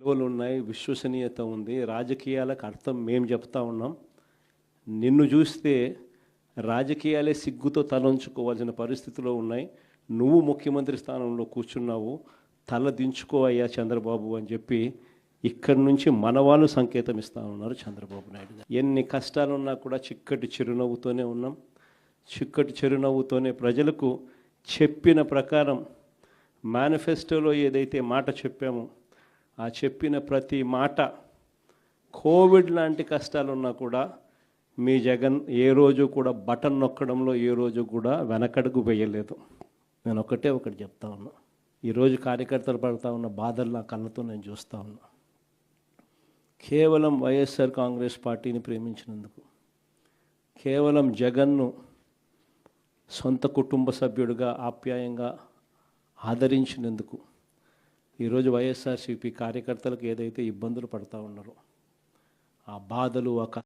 విలువలు ఉన్నాయి, విశ్వసనీయత ఉంది. రాజకీయాలకు అర్థం మేము చెప్తా ఉన్నాం. నిన్ను చూస్తే రాజకీయాలే సిగ్గుతో తలంచుకోవాల్సిన పరిస్థితిలో ఉన్నాయి. నువ్వు ముఖ్యమంత్రి స్థానంలో కూర్చున్నావు, తల దించుకో అయ్యా చంద్రబాబు అని చెప్పి ఇక్కడి నుంచి మన వాళ్ళు సంకేతం ఇస్తూ ఉన్నారు చంద్రబాబు నాయుడు గారు. ఎన్ని కష్టాలున్నా కూడా చిక్కటి చిరునవ్వుతోనే ఉన్నాం. చిక్కటి చిరునవ్వుతోనే ప్రజలకు చెప్పిన ప్రకారం మేనిఫెస్టోలో ఏదైతే మాట చెప్పామో ఆ చెప్పిన ప్రతి మాట, కోవిడ్ లాంటి కష్టాలున్నా కూడా మీ జగన్ ఏ రోజు కూడా బటన్ నొక్కడంలో ఏ రోజు కూడా వెనకడుగు వేయలేదు. నేను ఒకటి చెప్తా ఉన్నా. ఈరోజు కార్యకర్తలు పడుతూ ఉన్న బాధలు నా కళ్ళతో నేను చూస్తూ ఉన్నా. కేవలం వైఎస్ఆర్ కాంగ్రెస్ పార్టీని ప్రేమించినందుకు, కేవలం జగన్ను సొంత కుటుంబ సభ్యుడిగా ఆప్యాయంగా ఆదరించినందుకు ఈరోజు వైఎస్ఆర్సీపీ కార్యకర్తలకు ఏదైతే ఇబ్బందులు పడుతూ ఉన్నారో ఆ బాధలు, ఆ